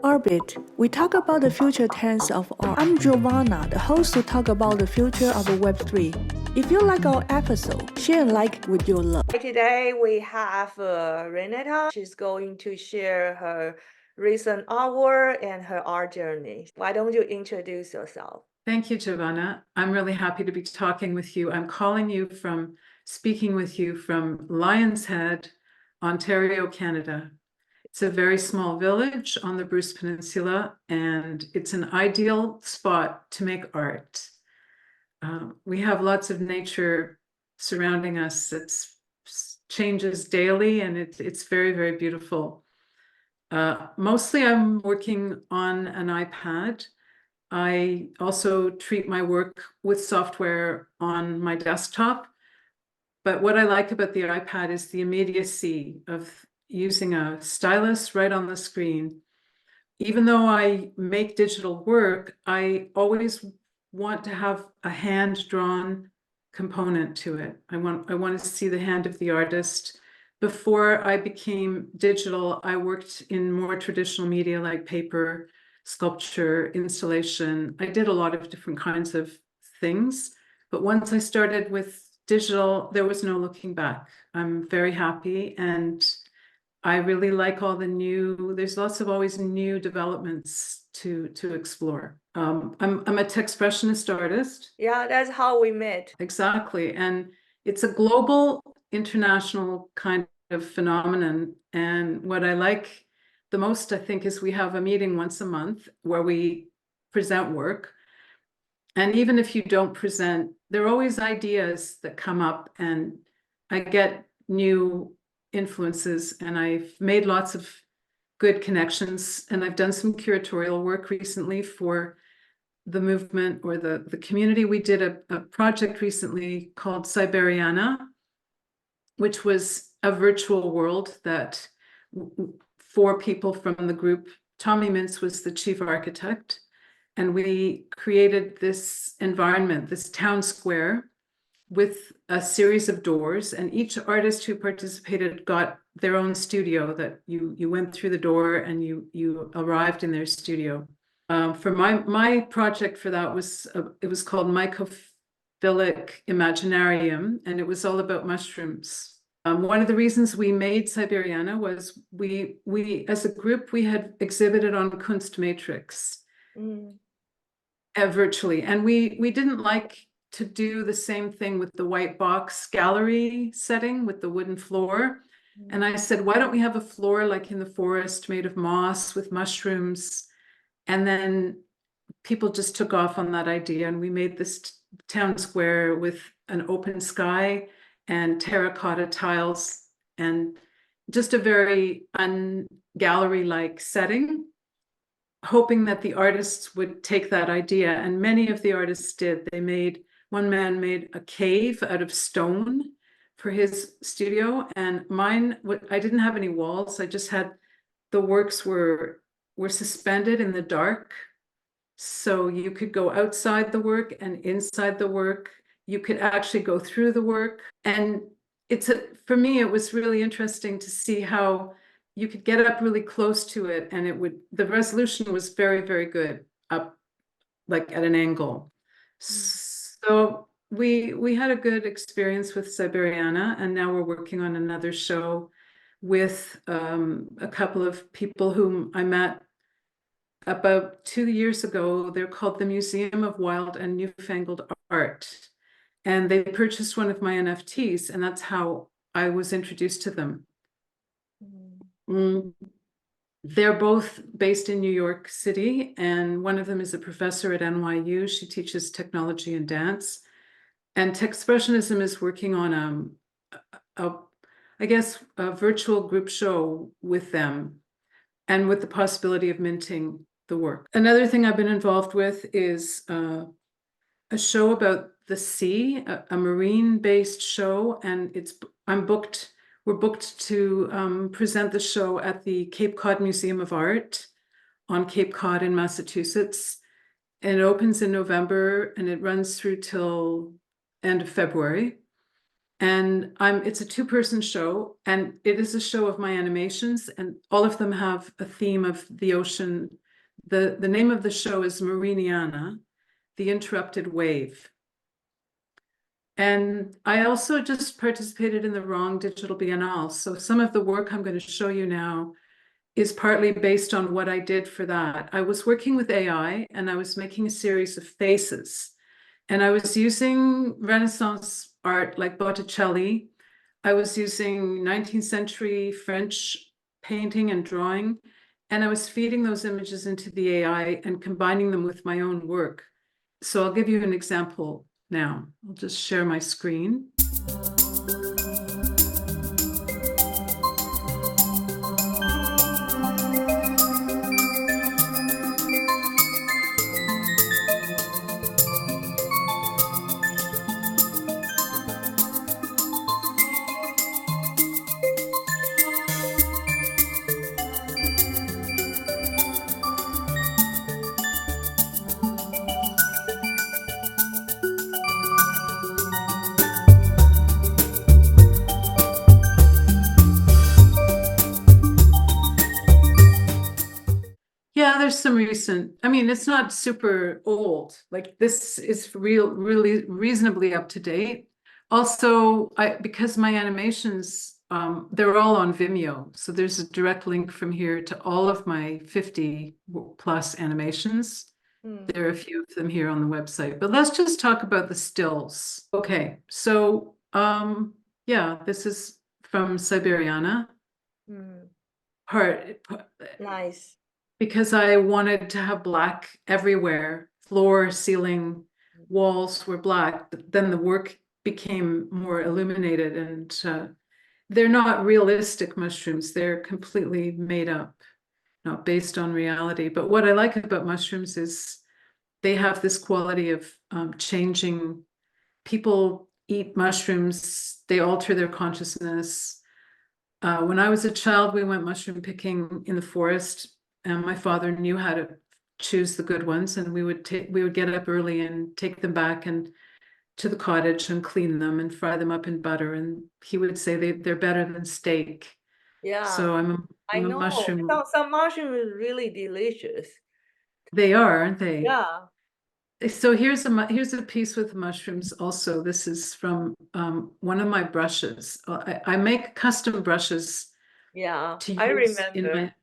Orbit, we talk about the future tense of art. I'm Giovanna, the host to talk about the future of Web3. If you like our episode, share and like with your love. Today we have Renata. She's going to share her recent artwork and her art journey. Why don't you introduce yourself? Thank you, Giovanna. I'm really happy to be talking with you. I'm speaking with you from Lion's Head, Ontario, Canada. It's a very small village on the Bruce Peninsula, and it's an ideal spot to make art. We have lots of nature surrounding us. It changes daily, and it's very, very beautiful. Mostly I'm working on an iPad. I also treat my work with software on my desktop. But what I like about the iPad is the immediacy of using a stylus right on the screen. Even though I make digital work, I always want to have a hand-drawn component to it. I want to see the hand of the artist. Before I became digital, I worked in more traditional media like paper, sculpture, installation. I did a lot of different kinds of things. But once I started with digital, there was no looking back. I'm very happy, and I really like all there's lots of always new developments to explore. I'm a Texpressionist artist. Yeah, that's how we met. Exactly. And it's a global, international kind of phenomenon. And what I like the most, I think, is we have a meeting once a month where we present work. And even if you don't present, there are always ideas that come up, and I get new influences, and I've made lots of good connections, and I've done some curatorial work recently for the movement or the community. We did a project recently called Siberiana, which was a virtual world that 4 people from the group, Tommy Mintz was the chief architect, and we created this environment, this town square, with a series of doors, and each artist who participated got their own studio that you went through the door and you arrived in their studio. For my project for that it was called Mycophilic Imaginarium, and it was all about mushrooms. One of the reasons we made Siberiana was we as a group, we had exhibited on Kunstmatrix virtually, and we didn't like to do the same thing with the white box gallery setting with the wooden floor. And I said, why don't we have a floor like in the forest made of moss with mushrooms? And then people just took off on that idea, and we made this town square with an open sky and terracotta tiles and just a very un-gallery-like setting, hoping that the artists would take that idea. And many of the artists did. One man made a cave out of stone for his studio, and mine, I didn't have any walls. I just had, the works were suspended in the dark. So you could go outside the work and inside the work. You could actually go through the work. And for me, it was really interesting to see how you could get up really close to it, and the resolution was very, very good up, like at an angle. So we had a good experience with Siberiana, and now we're working on another show with a couple of people whom I met about 2 years ago. They're called the Museum of Wild and Newfangled Art, and they purchased one of my NFTs, and that's how I was introduced to them. They're both based in New York City, and one of them is a professor at NYU. She teaches technology and dance. And Texpressionism is working on I guess, a virtual group show with them, and with the possibility of minting the work. Another thing I've been involved with is a show about the sea, a marine-based show, and we're booked to present the show at the Cape Cod Museum of Art on Cape Cod in Massachusetts. And it opens in November, and it runs through till end of February. And it's a two-person show, and it is a show of my animations, and all of them have a theme of the ocean. The name of the show is Mariniana, the Interrupted Wave. And I also just participated in the Wrong Digital Biennale. So some of the work I'm going to show you now is partly based on what I did for that. I was working with AI, and I was making a series of faces. And I was using Renaissance art like Botticelli. I was using 19th century French painting and drawing. And I was feeding those images into the AI and combining them with my own work. So I'll give you an example now. I'll just share my screen. Yeah, there's some recent, I mean, it's not super old. Like this is really reasonably up to date. Also, because my animations, they're all on Vimeo. So there's a direct link from here to all of my 50 plus animations. There are a few of them here on the website, but let's just talk about the stills. Okay, so yeah, this is from Siberiana. Nice. Because I wanted to have black everywhere. Floor, ceiling, walls were black, but then the work became more illuminated, and they're not realistic mushrooms. They're completely made up, not based on reality. But what I like about mushrooms is they have this quality of changing. People eat mushrooms, they alter their consciousness. When I was a child, we went mushroom picking in the forest, and my father knew how to choose the good ones, and we would get up early and take them back and to the cottage and clean them and fry them up in butter, and he would say they're better than steak. Yeah. So I'm I a know. mushroom. Some mushroom is really delicious. They are, aren't they? Yeah. So here's a piece with mushrooms also. This is from one of my brushes. I make custom brushes Yeah. to I use in remember.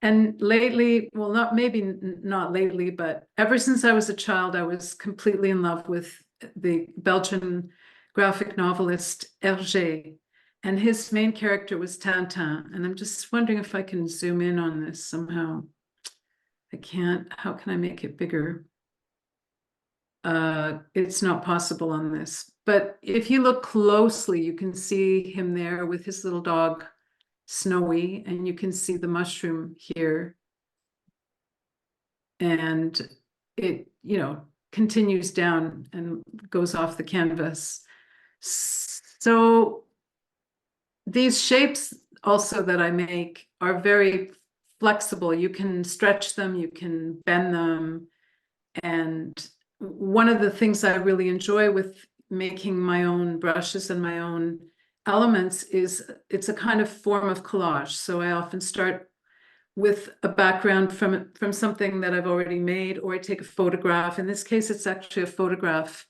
and lately, well, not lately, but ever since I was a child, I was completely in love with the Belgian graphic novelist Hergé, and his main character was Tintin. And I'm just wondering if I can zoom in on this somehow. I can't. How can I make it bigger? It's not possible on this. But if you look closely, you can see him there with his little dog, Snowy, and you can see the mushroom here. And it, continues down and goes off the canvas. So these shapes also that I make are very flexible. You can stretch them, you can bend them. And one of the things I really enjoy with making my own brushes and my own elements is it's a kind of form of collage. So I often start with a background from something that I've already made, or I take a photograph. In this case, it's actually a photograph.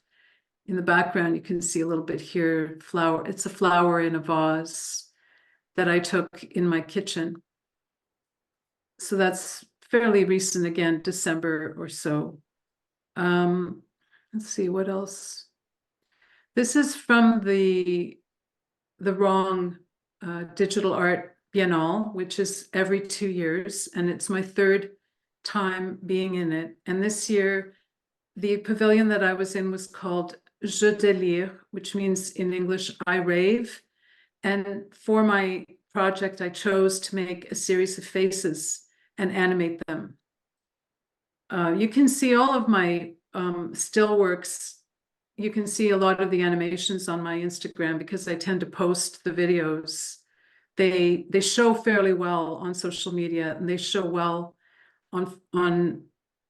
In the background, you can see a little bit here, flower. It's a flower in a vase that I took in my kitchen. So that's fairly recent, again, December or so. Let's see what else. This is from the Wrong Digital Art Biennale, which is every 2 years, and it's my third time being in it. And this year, the pavilion that I was in was called Je délire, which means in English, I rave. And for my project, I chose to make a series of faces and animate them. You can see all of my still works. You can see a lot of the animations on my Instagram because I tend to post the videos. They show fairly well on social media, and they show well on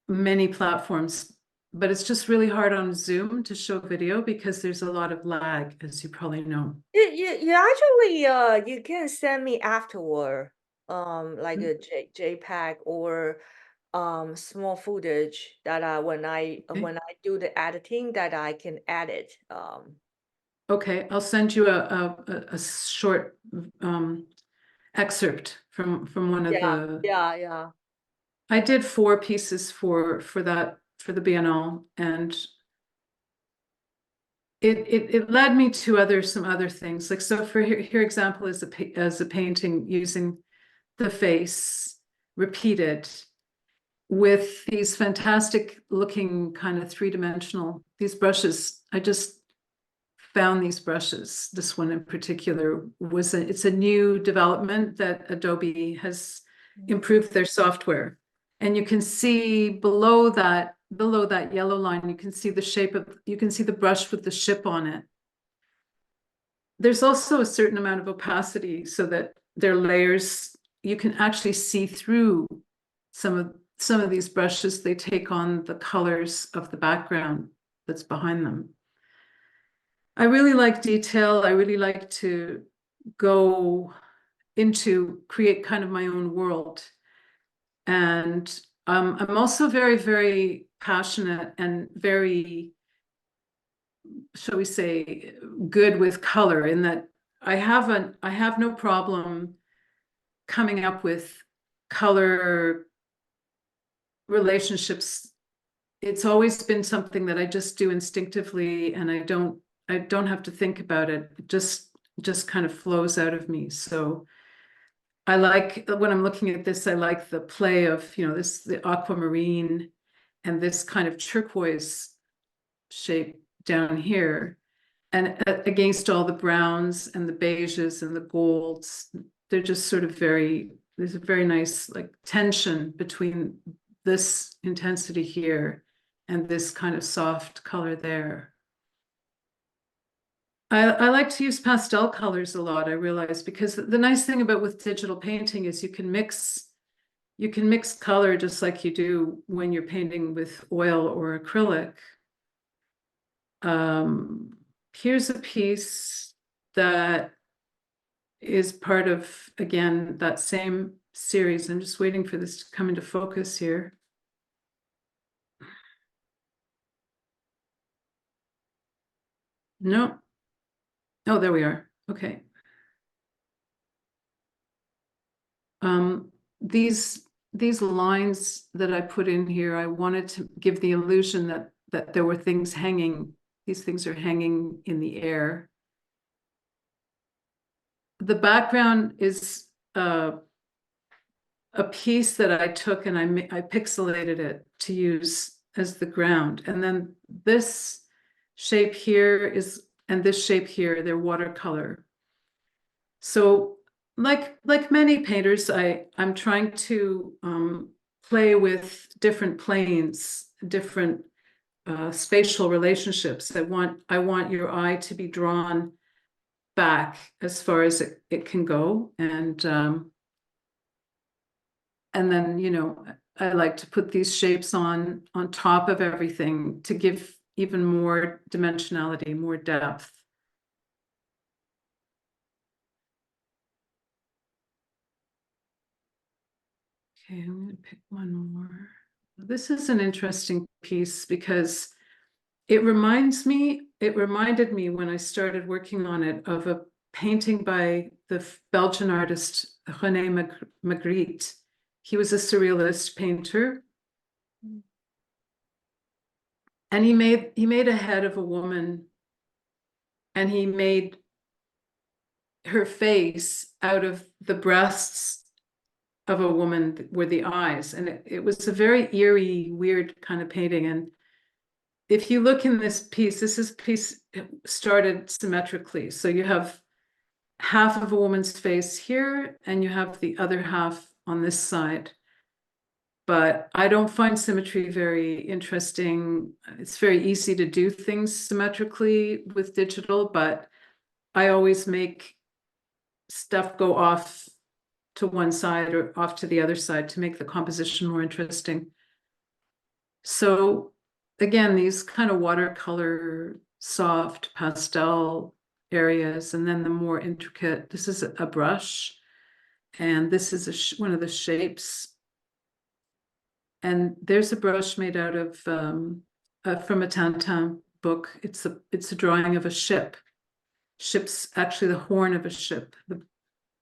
many platforms. but it's just really hard on Zoom to show video because there's a lot of lag, as you probably know. You actually you can send me afterward like Mm. a JPEG or small footage that when I do the editing that I can edit. Okay, I'll send you a short excerpt from one of Yeah, the. yeah. I did 4 pieces for the Biennale, and it led me to some other things. Like, so for here example is a painting using the face repeated with these fantastic looking kind of 3-dimensional, these brushes. I just found these brushes. This one in particular it's a new development that Adobe has improved their software. And you can see below that yellow line, you can see the brush with the ship on it. There's also a certain amount of opacity so that their layers, you can actually see through some of these brushes. They take on the colors of the background that's behind them. I really like detail. I really like to go into create kind of my own world. And I'm also very, very passionate and very, shall we say, good with color, in that I have no problem coming up with color relationships. It's always been something that I just do instinctively, and I don't have to think about it. It just kind of flows out of me. So I like, when I'm looking at this, I like the play of, the aquamarine and this kind of turquoise shape down here, and against all the browns and the beiges and the golds. They're just sort of there's a very nice like tension between this intensity here and this kind of soft color there. I like to use pastel colors a lot, I realize, because the nice thing about with digital painting is you can mix color just like you do when you're painting with oil or acrylic. Here's a piece that is part of, again, that same series. I'm just waiting for this to come into focus here. No. Oh, there we are. Okay. These lines that I put in here, I wanted to give the illusion that there were things hanging. These things are hanging in the air. The background is a piece that I took and I pixelated it to use as the ground. And then this shape here and this shape here, they're watercolor. So like many painters, I'm trying to play with different planes, different spatial relationships. I want your eye to be drawn back as far as it can go, and then I like to put these shapes on top of everything to give even more dimensionality, more depth. Okay, I'm going to pick one more. This is an interesting piece because it reminded me when I started working on it of a painting by the Belgian artist René Magritte. He was a surrealist painter. And he made a head of a woman, and he made her face out of the breasts of a woman were the eyes. And it was a very eerie, weird kind of painting. And if you look in this piece started symmetrically. So you have half of a woman's face here, and you have the other half on this side. But I don't find symmetry very interesting. It's very easy to do things symmetrically with digital, but I always make stuff go off to one side or off to the other side to make the composition more interesting. So again, these kind of watercolor, soft pastel areas, and then the more intricate, this is a brush, and this is one of the shapes. And there's a brush made out of, from a Tintin book. It's a drawing of a ship. Ship's actually the horn of a ship,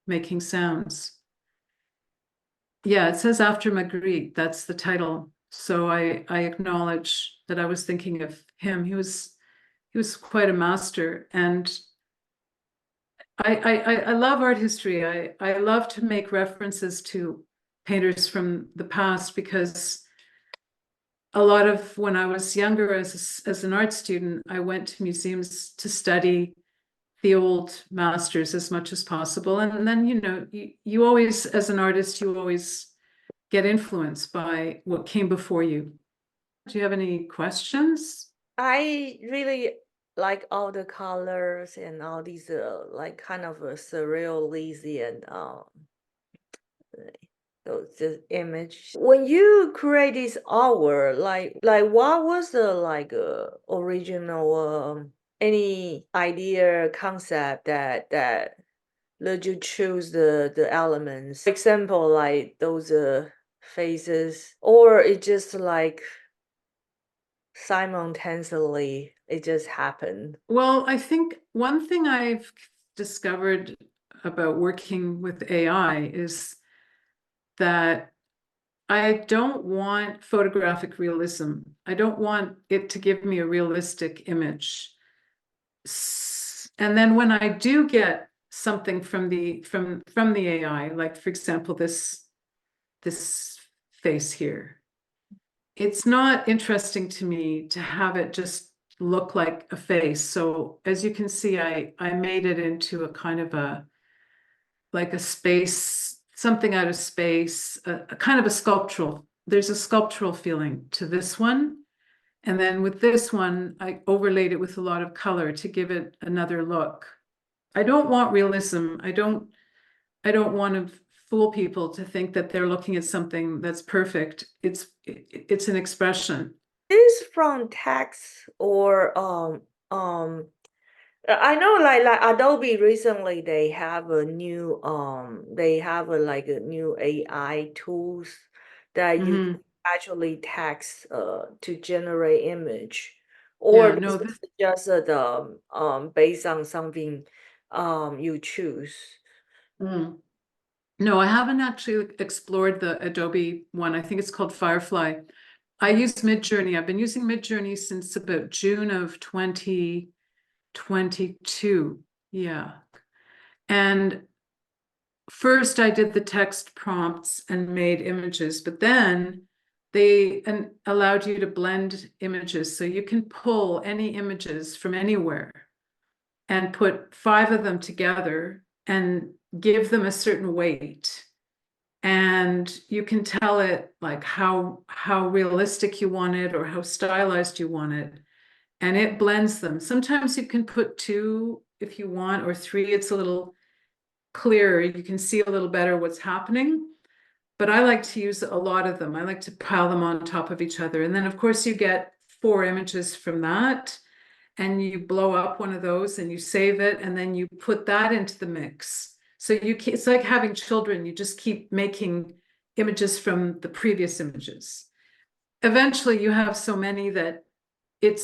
making sounds. Yeah, it says After Magritte, that's the title. So I acknowledge that I was thinking of him. He was quite a master. And I love art history. I love to make references to painters from the past, because a lot of when I was younger as an art student, I went to museums to study the old masters as much as possible. And then, you always, as an artist, you always get influenced by what came before you. Do you have any questions? I really like all the colors and all these like kind of a surrealism the image. When you create this artwork, like what was the like original any idea concept that let you choose the elements? For example, like those faces, or it just like simultaneously it just happened. Well, I think one thing I've discovered about working with AI is that I don't want photographic realism. I don't want it to give me a realistic image. And then when I do get something from the AI, like for example, this face here, it's not interesting to me to have it just look like a face. So as you can see, I made it into a kind of like a space, something out of space, a kind of a sculptural. There's a sculptural feeling to this one. And then with this one, I overlaid it with a lot of color to give it another look. I don't want realism. I don't want to fool people to think that they're looking at something that's perfect. It's an expression. Is from text or I know like Adobe recently they have a new they have a like a new AI tools that you Mhm. can actually text to generate image, Yeah, or no, this is just the based on something you choose. No, I haven't actually explored the Adobe one. I think it's called Firefly. I use Midjourney. I've been using Midjourney since about June of 2022. Yeah. And first I did the text prompts and made images, but then they allowed you to blend images. So you can pull any images from anywhere and put 5 of them together and give them a certain weight. And you can tell it like how realistic you want it or how stylized you want it. And it blends them. Sometimes you can put 2 if you want, or 3. It's a little clearer. You can see a little better what's happening. But I like to use a lot of them. I like to pile them on top of each other. And then of course you get 4 images from that. And you blow up one of those and you save it, and then you put that into the mix. So it's like having children. You just keep making images from the previous images. Eventually you have so many that it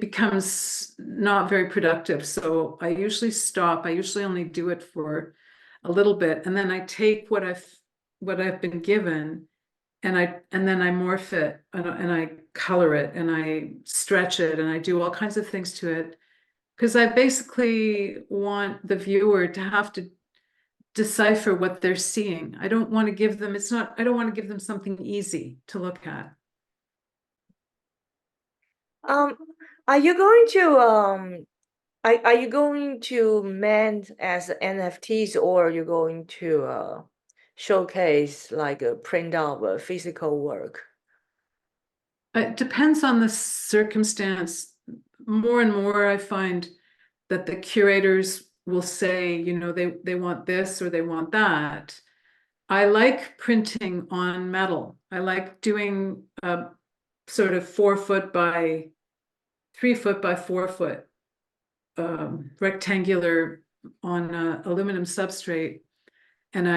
becomes not very productive. So I usually stop. I usually only do it for a little bit, and then I take what I've been given, and then I morph it, and I color it, and I stretch it, and I do all kinds of things to it, because I basically want the viewer to have to decipher what they're seeing. I don't want to give them, I don't want to give them something easy to look at. Um, are you going to are you going to mint as NFTs, or are you going to showcase like a print out a physical work? It depends on the circumstance. More and more, I find that the curators will say, they want this or they want that. I like printing on metal. I like doing sort of 4 foot by 3 foot by 4 foot rectangular on aluminum substrate. And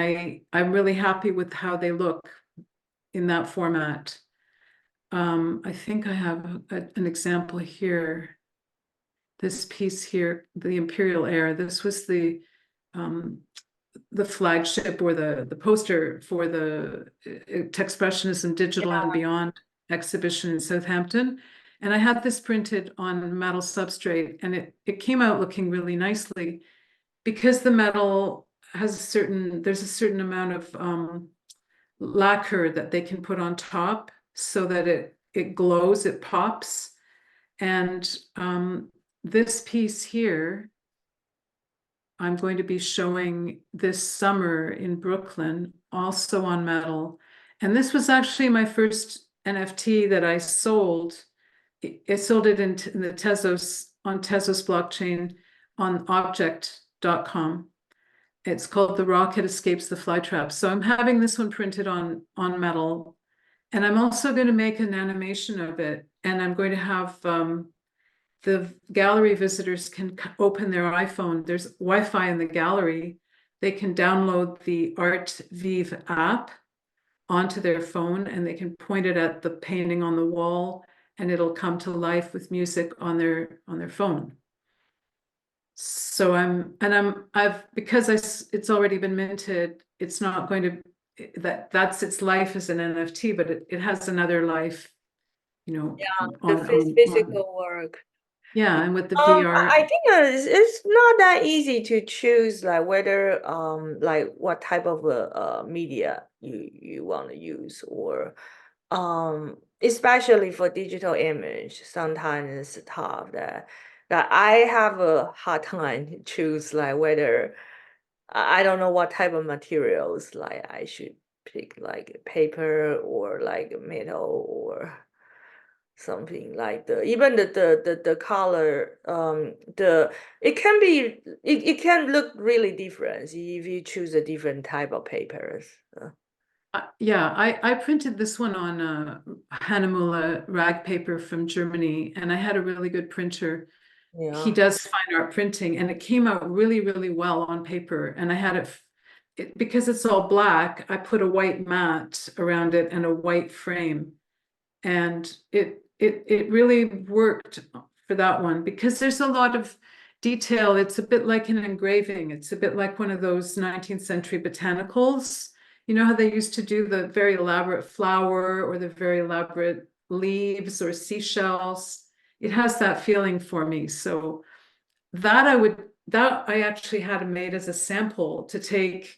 I'm really happy with how they look in that format. I think I have an example here. This piece here, the Imperial Air, this was the flagship or the poster for the Expressionism Digital and Beyond exhibition in Southampton. And I had this printed on metal substrate, and it came out looking really nicely because the metal has there's a certain amount of lacquer that they can put on top so that it glows, it pops. And this piece here, I'm going to be showing this summer in Brooklyn, also on metal. And this was actually my first NFT that I sold. I sold it in the Tezos, on Tezos blockchain on object.com. It's called The Rocket Escapes the Flytrap. So I'm having this one printed on metal. And I'm also going to make an animation of it. And I'm going to have the gallery visitors can open their iPhone. There's Wi-Fi in the gallery. They can download the Art Vive app onto their phone, and they can point it at the painting on the wall, and it'll come to life with music on their phone. So because it's already been minted, it's not going to, that's its life as an NFT, but it has another life, the physical work. Yeah, and with the VR. I think it's not that easy to choose like whether like what type of media you want to use, or especially for digital image, sometimes it's tough that I have a hard time to choose like whether I don't know what type of materials like I should pick, like paper or like metal or something like even the color, it can look really different if you choose a different type of papers. Yeah, I printed this one on Hahnemühle rag paper from Germany, and I had a really good printer. He does fine art printing, and it came out really, really well on paper. And I had it because it's all black, I put a white mat around it and a white frame. And it really worked for that one because there's a lot of detail. It's a bit like an engraving. It's a bit like one of those 19th century botanicals. You know how they used to do the very elaborate flower or the very elaborate leaves or seashells? It has that feeling for me. So that I actually had made as a sample to take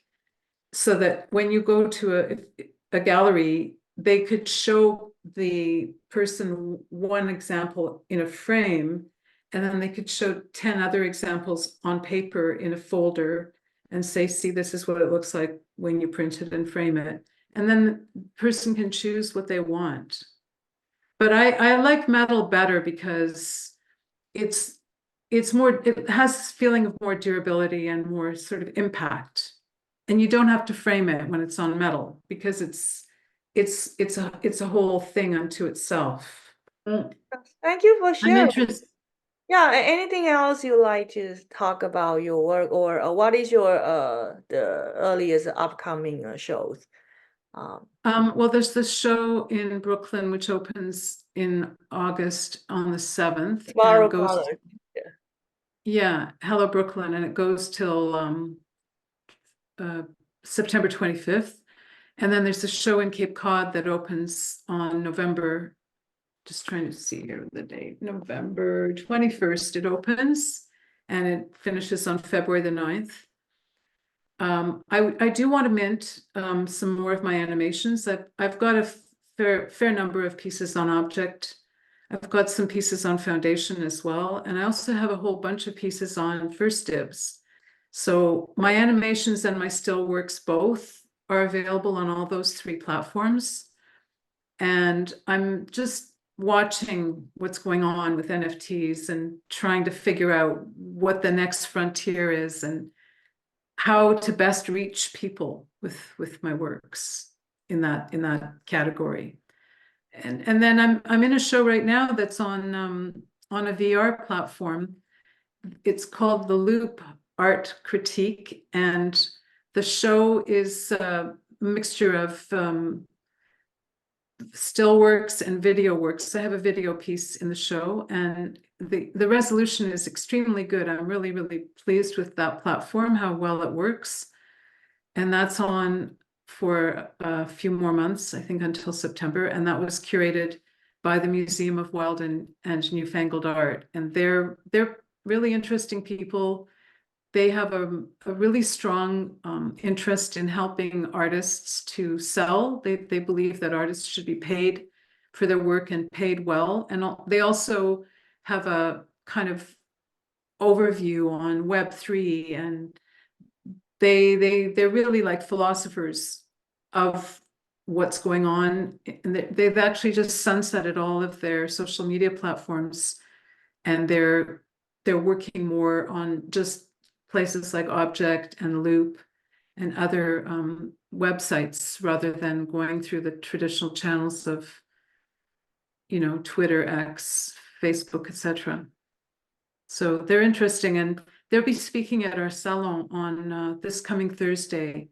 so that when you go to a gallery, they could show the person one example in a frame, and then they could show 10 other examples on paper in a folder and say, see, this is what it looks like when you print it and frame it. And then the person can choose what they want. But I like metal better because it has this feeling of more durability and more sort of impact. And you don't have to frame it when it's on metal because it's a whole thing unto itself. Thank you for I'm sharing. interested. Yeah, anything else you like to talk about your work, or what is your the earliest upcoming shows? Well, there's this show in Brooklyn which opens in August on the 7th Tomorrow and goes Color. yeah, Hello Brooklyn, and it goes till September 25th. And then there's a show in Cape Cod that opens on November, just trying to see here the date, November 21st it opens, and it finishes on February the 9th. I do want to mint some more of my animations. I've got a fair number of pieces on object. I've got some pieces on foundation as well. And I also have a whole bunch of pieces on first dibs. So my animations and my still works both are available on all those 3 platforms. And I'm just watching what's going on with NFTs and trying to figure out what the next frontier is and how to best reach people with my works in that category. And then I'm in a show right now that's on a VR platform. It's called The Loop Art Critique, and the show is a mixture of still works and video works. I have a video piece in the show, and the resolution is extremely good. I'm really, really pleased with that platform, how well it works. And that's on for a few more months, I think until September. And that was curated by the Museum of Wild and Newfangled Art. And they're really interesting people. They have a really strong interest in helping artists to sell. They believe that artists should be paid for their work and paid well. And they also have a kind of overview on Web3, and they're really like philosophers of what's going on. And they've actually just sunsetted all of their social media platforms, and they're working more on just places like Object and Loop and other websites, rather than going through the traditional channels of, you know, Twitter, X, Facebook, etc. So they're interesting, and they'll be speaking at our salon on this coming Thursday.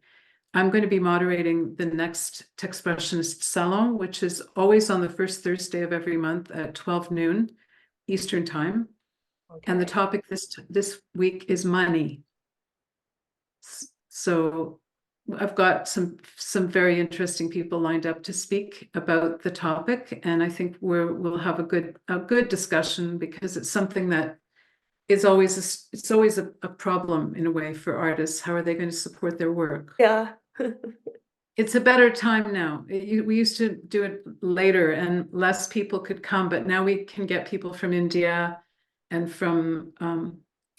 I'm going to be moderating the next Texpressionist Salon, which is always on the first Thursday of every month at 12 noon Eastern Time. And the Okay. topic this week is money. So I've got some very interesting people lined up to speak about the topic, and I think we'll have a good discussion, because it's something that is always a problem in a way for artists. How are they going to support their work? Yeah. It's a better time now. We used to do it later and less people could come, but now we can get people from India and from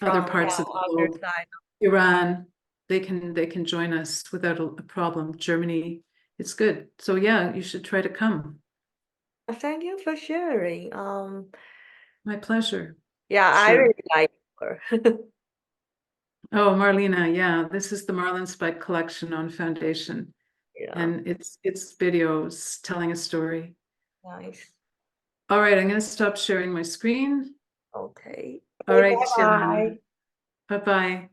other parts of the other globe, side. Iran. They can join us without a problem. Germany, it's good. So yeah, you should try to come. Thank you for sharing. My pleasure. Yeah, I Sure. really like her. Oh, Marlena, yeah, this is the Marlin Spike collection on Foundation. Yeah, And it's videos telling a story. nice. All right, I'm going to stop sharing my screen. Okay. All right, Bye-bye. Giovanna. Bye-bye.